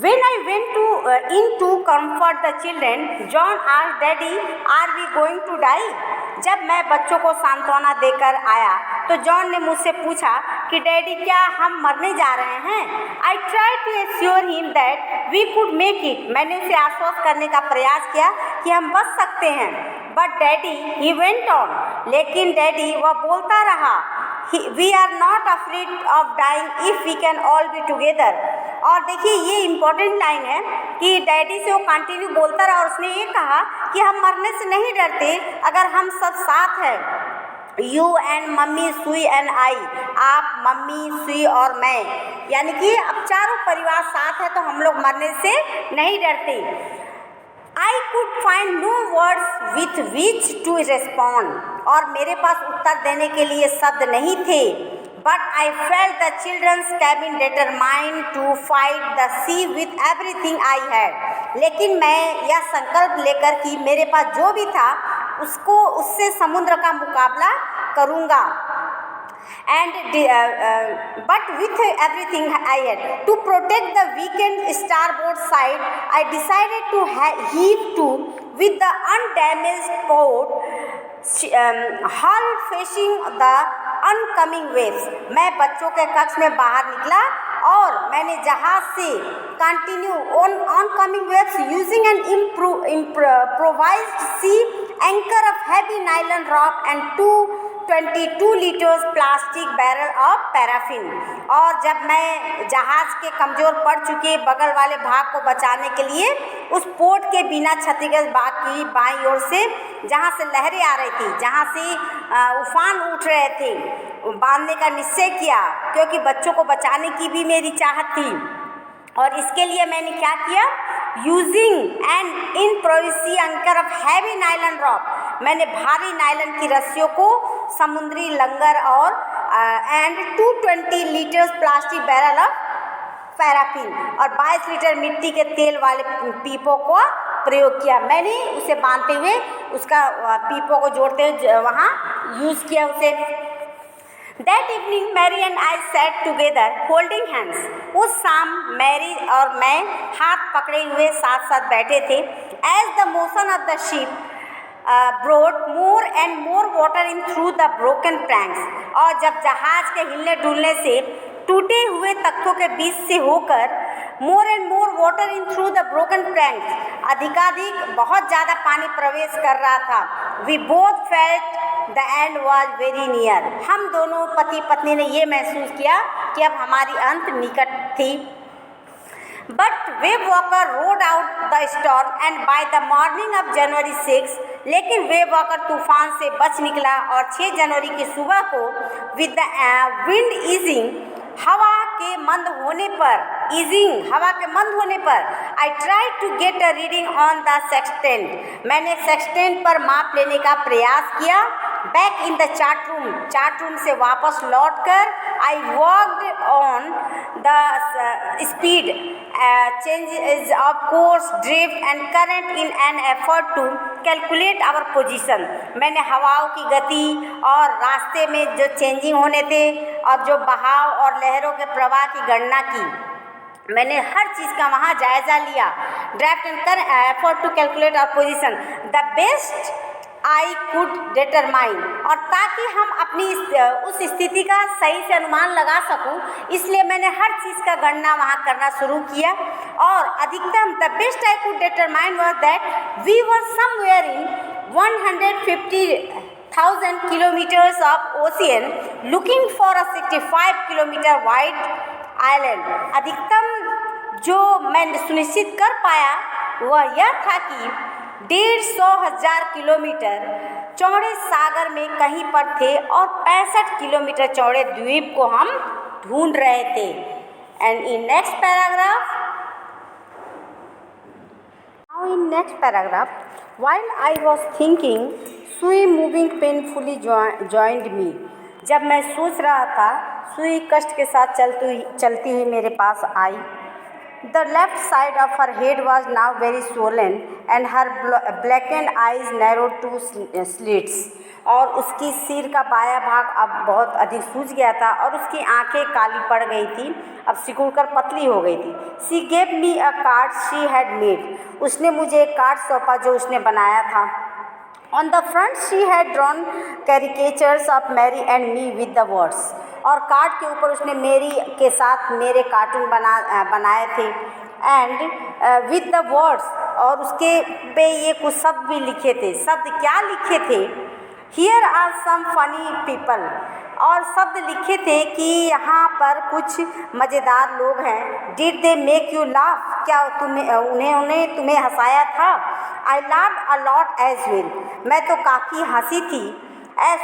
When I went in to comfort the children, John asked, "Daddy, are we going to die?" जब मैं बच्चों को सांत्वना देकर आया तो जॉन ने मुझसे पूछा कि डैडी क्या हम मरने जा रहे हैं। I tried to assure him that we could make it. मैंने उसे आश्वस्त करने का प्रयास किया कि हम बच सकते हैं। But Daddy, he went on. लेकिन डैडी वह बोलता रहा, We are not afraid of dying if we can all be together. और देखिए ये इम्पोर्टेंट लाइन है कि डैडी से वो कंटिन्यू बोलता रहा और उसने ये कहा कि हम मरने से नहीं डरते अगर हम सब साथ हैं। यू एंड मम्मी, सुई एंड आई, आप, मम्मी, सुई और मैं, यानी कि अब चारों परिवार साथ है तो हम लोग मरने से नहीं डरते। I could find no words with which to respond. और मेरे पास उत्तर देने के लिए शब्द नहीं थे। But I felt the children's cabin determined to fight the sea with everything I had. लेकिन मैं यह संकल्प लेकर कि मेरे पास जो भी था उससे समुद्र का मुकाबला करूँगा। But with everything I had, to protect the weakened starboard side, I decided to heave to with the undamaged port hull facing the oncoming waves. मैं बच्चों के कक्ष में बाहर निकला और मैंने जहाज से continue on oncoming waves using an improvised sea anchor of heavy nylon rope and 22 litres plastic barrel of paraffin. और जब मैं जहाज़ के कमज़ोर पड़ चुके बगल वाले भाग को बचाने के लिए उस पोर्ट के बिना क्षतिग्रस्त भाग की बाईं ओर से जहाँ से लहरें आ रही थी, जहाँ से उफान उठ रहे थे, बांधने का निश्चय किया क्योंकि बच्चों को बचाने की भी मेरी चाहत थी। और इसके लिए मैंने क्या किया, using an improvised anchor of heavy nylon rope, मैंने भारी नायलन की रस्सियों को समुद्री लंगर और and 220 litres plastic barrel of paraffin और 22 लीटर मिट्टी के तेल वाले पीपों को प्रयोग किया। मैंने उसे बांधते हुए उसका पीपों को जोड़ते हुए वहाँ यूज़ किया उसे। That evening, Mary and I sat together, holding hands. उस शाम मैरी और मैं हाथ पकड़े हुए साथ साथ बैठे थे। As the motion of the ship brought more and more water in through the broken planks. और जब जहाज के हिलने डुलने से टूटे हुए तख्तों के बीच से होकर more and more water in through the broken planks, अधिकाधिक बहुत ज़्यादा पानी प्रवेश कर रहा था। We both felt the end was very near. हम दोनों पति पत्नी ने ये महसूस किया कि अब हमारी अंत निकट थी। But wave walker rode out the storm and by the morning of January 6, लेकिन वेव वॉकर तूफान से बच निकला और 6 जनवरी की सुबह को with the wind easing, हवा के मंद होने पर I tried to get a reading on the sextant. मैंने सेक्सटेंट पर माप लेने का प्रयास किया। Back in the chart room से वापस लौटकर I worked on the speed, changes of course, drift and current in an effort to calculate our position. मैंने हवाओं की गति और रास्ते में जो चेंजिंग होने थे और जो बहाव और लहरों के प्रवाह की गणना की। मैंने हर चीज़ का वहाँ जायज़ा लिया। ड्राफ्ट एंड कर effort to calculate our position the best I could determine, और ताकि हम अपनी उस स्थिति का सही से अनुमान लगा सकूं, इसलिए मैंने हर चीज़ का गणना वहाँ करना शुरू किया। और अधिकतम the best I could determine was that we were somewhere in 150,000 kilometers of ocean looking for a 65 kilometer wide island. अधिकतम जो मैं सुनिश्चित कर पाया वह यह था कि 150,000 किलोमीटर चौड़े सागर में कहीं पर थे और 65 किलोमीटर चौड़े द्वीप को हम ढूंढ रहे थे। And in next paragraph, while I was thinking, सुई moving painfully joined me. जब मैं सोच रहा था, सुई कष्ट के साथ चलती हुई मेरे पास आई। The left side of her head was now very swollen and her blackened eyes narrowed to slits. और उसकी सिर का बायां भाग अब बहुत अधिक सूज गया था और उसकी आंखें काली पड़ गई थी, अब सिकुड़कर पतली हो गई थी. She gave me a card she had made. उसने मुझे एक कार्ड सौंपा जो उसने बनाया था. On the front she had drawn caricatures of Mary and me with the words. और कार्ड के ऊपर उसने मेरी के साथ मेरे कार्टून बनाए थे एंड विद द वर्ड्स, और उसके पे ये कुछ शब्द भी लिखे थे. शब्द क्या लिखे थे? Here are some funny people. और शब्द लिखे थे कि यहाँ पर कुछ मज़ेदार लोग हैं. Did they make you laugh? क्या उन्होंने तुम्हें हंसाया था? I laughed a lot as well. मैं तो काफ़ी हंसी थी.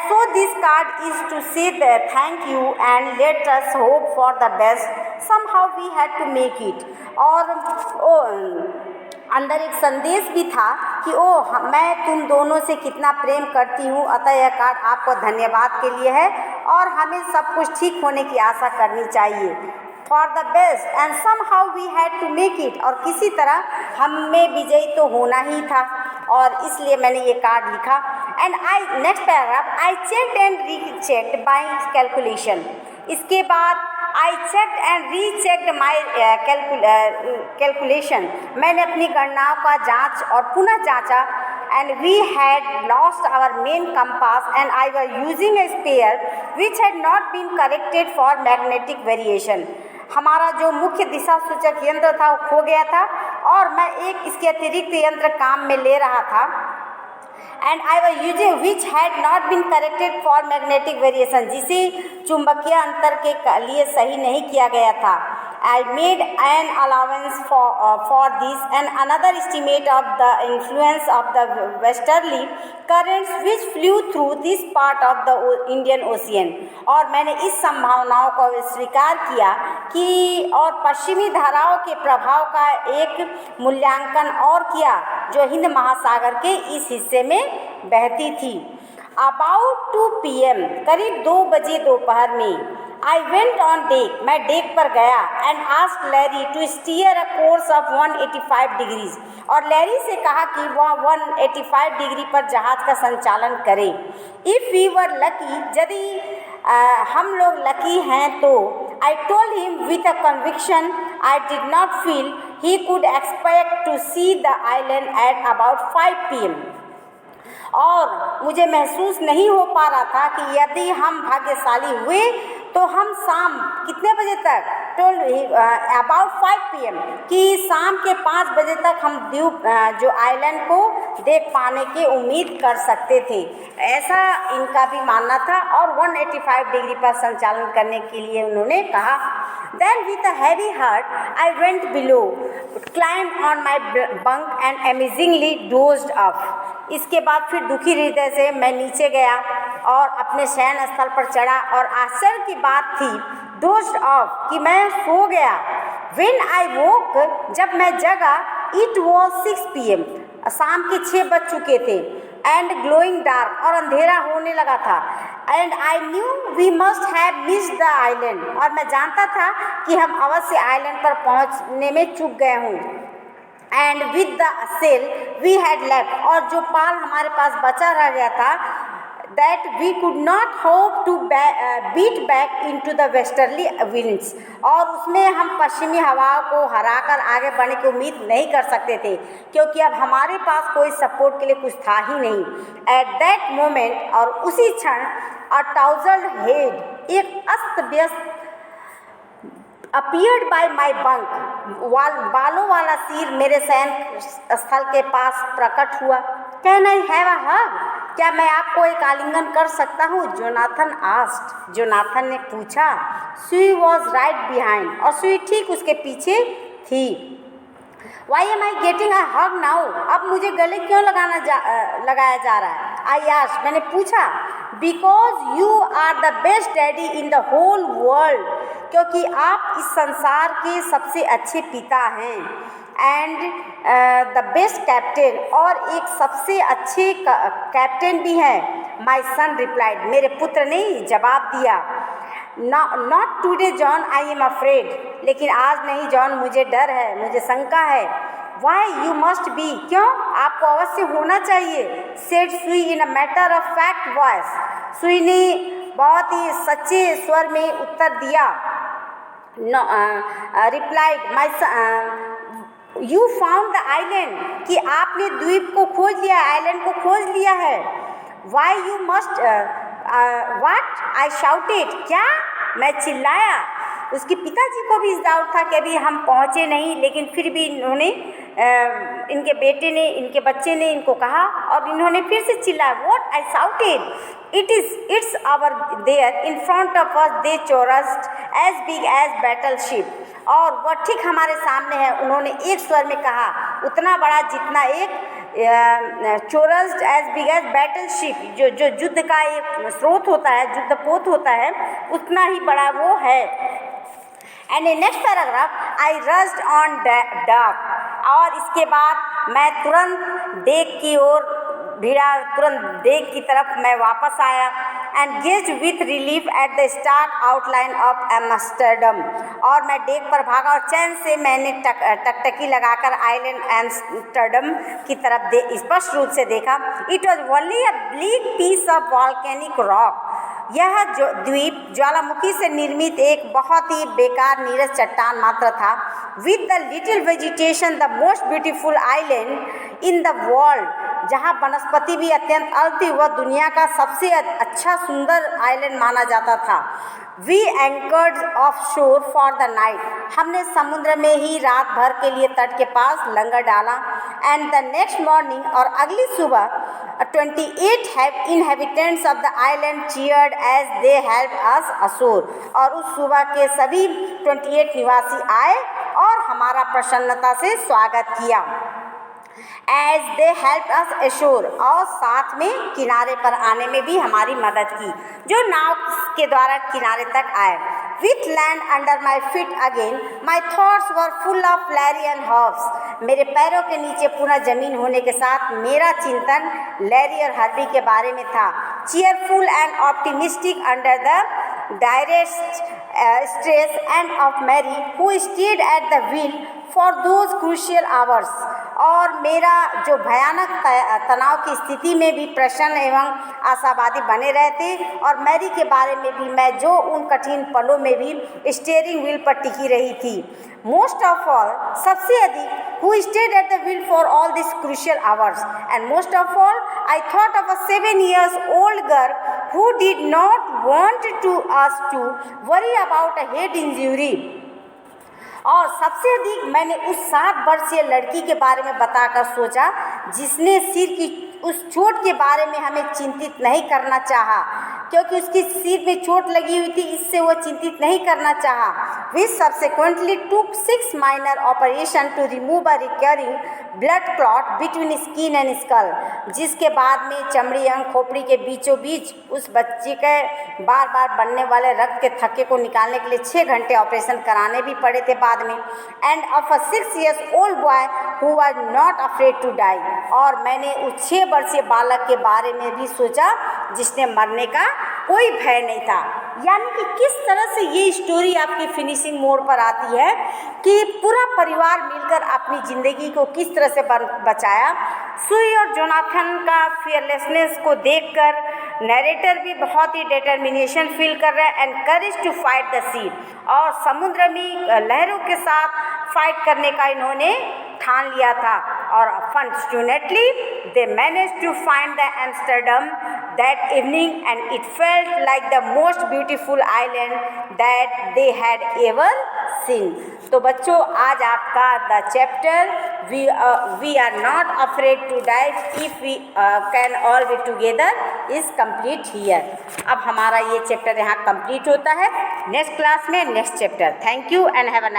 So this card is to say that thank you and let us hope for the best. Somehow we had to make it. और अंदर एक संदेश भी था कि मैं तुम दोनों से कितना प्रेम करती हूँ, अतः यह कार्ड आपको धन्यवाद के लिए है और हमें सब कुछ ठीक होने की आशा करनी चाहिए. For the best and somehow we had to make it. और किसी तरह हमें विजयी तो होना ही था और इसलिए मैंने ये कार्ड लिखा. And I next paragraph, I checked and rechecked by calculation. इसके बाद I checked and rechecked my calculation. मैंने अपनी गणनाओं का जांच और पुनः जांचा. And we had lost our main compass and I were using a spare which had not been corrected for magnetic variation. हमारा जो मुख्य दिशा सूचक यंत्र था वो खो गया था और मैं एक इसके अतिरिक्त यंत्र काम में ले रहा था. And I were using which had not been corrected for magnetic variation, जिसे चुंबकीय अंतर के लिए सही नहीं किया गया था. I made an allowance for this and another estimate of the influence of the westerly currents which flew through this part of the Indian Ocean. और मैंने इस संभावनाओं को स्वीकार किया कि और पश्चिमी धाराओं के प्रभाव का एक मूल्यांकन और किया जो हिंद महासागर के इस हिस्से में बहती थी. About 2 PM, करीब 2 बजे दोपहर में, I went on deck. मैं डेक पर गया and asked Larry to steer a course of 185 degrees. और लैरी से कहा कि वह 185 डिग्री पर जहाज़ का संचालन करे. If we were lucky, यदि हम लोग लकी हैं तो I told him with a conviction I did not feel he could expect to see the island at about 5 PM. और मुझे महसूस नहीं हो पा रहा था कि यदि हम भाग्यशाली हुए तो हम शाम कितने बजे तक, टोल्ड अबाउट 5 PM, कि शाम के 5 बजे तक हम द्वीप जो आइलैंड को देख पाने की उम्मीद कर सकते थे. ऐसा इनका भी मानना था और 185 डिग्री पर संचालन करने के लिए उन्होंने कहा. Then with a heavy heart I went below, climbed on my bunk and amazingly dozed off. इसके बाद फिर दुखी हृदय से मैं नीचे गया और अपने शयन स्थल पर चढ़ा और आश्चर्य की बात थी, डोज्ड ऑफ, कि मैं सो गया. When I woke, जब मैं जगा, it was 6 PM, शाम के 6 बज चुके थे. एंड ग्लोइंग डार्क, और अंधेरा होने लगा था. And I knew we must have missed the island, और मैं जानता था कि हम अवश्य आइलैंड पर पहुंचने में चूक गए हूँ. And with the sail we had left, और जो पाल हमारे पास बचा रह गया था, that we could not hope to beat back into the westerly winds, और उसमें हम पश्चिमी हवाओं को हराकर आगे बढ़ने की उम्मीद नहीं कर सकते थे क्योंकि अब हमारे पास कोई सपोर्ट के लिए कुछ था ही नहीं. एट दैट मोमेंट, और उसी क्षण, अ टाउजल्ड हेड, एक अस्त व्यस्त, अपीयर्ड बाय माई बंक, बालों वाला सिर मेरे शयन स्थल के पास प्रकट हुआ. कैन आई हैव अ हग, क्या मैं आपको एक आलिंगन कर सकता हूँ? जोनाथन आस्क्ड, जोनाथन ने पूछा. शी वॉज राइट बिहाइंड, और शी ठीक उसके पीछे थी. Why am I getting a hug now, अब मुझे गले क्यों लगाया जा रहा है? आई आस्क्ड, मैंने पूछा. Because you are the best daddy in the whole world, क्योंकि आप इस संसार के सबसे अच्छे पिता हैं. एंड द बेस्ट कैप्टन, और एक सबसे अच्छे कैप्टन भी हैं. माई सन रिप्लाइड, मेरे पुत्र ने जवाब दिया. Not today John, I am afraid, लेकिन आज नहीं जॉन, मुझे डर है, मुझे शंका है। वाई यू मस्ट बी, क्यों, आपको अवश्य होना चाहिए। Said Sui in a matter of fact voice, Sui ने बहुत ही सच्चे स्वर में उत्तर दिया। Replied my, you found the island, कि आपने द्वीप को खोज लिया, आइलैंड को खोज लिया है। Why you must, what, I shouted, क्या, मैं चिल्लाया। उसके पिताजी को भी इस डाउट था कि अभी हम पहुँचे नहीं, लेकिन फिर भी इन्होंने, इनके बेटे ने, इनके बच्चे ने इनको कहा और इन्होंने फिर से चिल्लाया, what, I shouted, it's our there in front of us they chorused as big as battle ship, और वह ठीक हमारे सामने है, उन्होंने एक स्वर में कहा, उतना बड़ा जितना एक chorused as big as battle ship, जो युद्ध का एक स्रोत होता है, युद्ध पोत होता है, उतना ही बड़ा वो है। And in next paragraph, I rushed on deck, और इसके बाद मैं तुरंत डेक की ओर भिड़ा, तुरंत डेक की तरफ मैं वापस आया। And gauge with relief at the start outline of Amsterdam, और मैं डेक पर भागा और चैन से मैंने टकटकी लगाकर आइलैंड एम्स्टर्डम की तरफ स्पष्ट रूप से देखा। It was only a bleak piece of volcanic rock, यह जो द्वीप ज्वालामुखी से निर्मित एक बहुत ही बेकार नीरस चट्टान मात्र था। With the little vegetation, the most beautiful island in the world, जहाँ वनस्पति भी अत्यंत अल्प थी, वह दुनिया का सबसे अच्छा सुंदर आइलैंड माना जाता था। वी एंकर्ड ऑफ शोर फॉर द नाइट, हमने समुद्र में ही रात भर के लिए तट के पास लंगर डाला। एंड द नेक्स्ट मॉर्निंग, और अगली सुबह 28 inhabitants of the island cheered as they helped us ashore, और उस सुबह के सभी 28 निवासी आए और हमारा प्रसन्नता से स्वागत किया। As they help us ashore, और साथ में किनारे पर आने में भी हमारी मदद की, जो नाव के द्वारा किनारे तक आए। With land under my feet again, my thoughts were full of Larry and herbs, मेरे पैरों के नीचे पुनः जमीन होने के साथ मेरा चिंतन लैरी और हर्बी के बारे में था। Cheerful and optimistic under the direst stress and of Mary who stayed at the wheel for those crucial hours, और मेरा जो भयानक तनाव की स्थिति में भी प्रसन्न एवं आशावादी बने रहते, और मैरी के बारे में भी मैं जो उन कठिन पलों में भी स्टीयरिंग व्हील पर टिकी रही थी। मोस्ट ऑफ ऑल, सबसे अधिक, who stayed at the wheel for all these crucial hours, and most of all I thought of a 7 years old girl who did not want us to worry about a head injury, और सबसे अधिक मैंने उस 7 वर्षीय लड़की के बारे में बताकर सोचा जिसने सिर की उस चोट के बारे में हमें चिंतित नहीं करना चाहा, क्योंकि उसकी सिर में चोट लगी हुई थी, इससे वो चिंतित नहीं करना चाहा। We subsequently took 6 minor operation to remove a recurring blood clot between skin and skull, जिसके बाद में चमड़ी एवं खोपड़ी के बीचों बीच उस बच्चे के बार बार बनने वाले रक्त के थक्के को निकालने के लिए 6 घंटे ऑपरेशन कराने भी पड़े थे बाद में। End of a 6 years old boy who was not afraid to die, और मैंने उस 6 वर्षीय बालक के बारे में भी सोचा जिसने मरने का कोई भय नहीं था। यानी कि किस तरह से ये स्टोरी आपकी फिनिशिंग मोड पर आती है कि पूरा परिवार मिलकर अपनी ज़िंदगी को किस तरह से बचाया। सुई और जोनाथन का फियरलेसनेस को देखकर नरेटर भी बहुत ही डिटर्मिनेशन फील कर रहा है, and courage to fight the sea, और समुद्र में लहरों के साथ फाइट करने का इन्होंने ठान लिया था। और fortunately they manage to find the Amsterdam that evening, and it felt like the most beautiful island that they had ever seen. तो बच्चों, आज आपका the chapter we are not afraid to die if we can all be together is complete here. अब हमारा ये chapter यहाँ complete होता है। नेक्स्ट क्लास में next chapter. Thank you and have a nice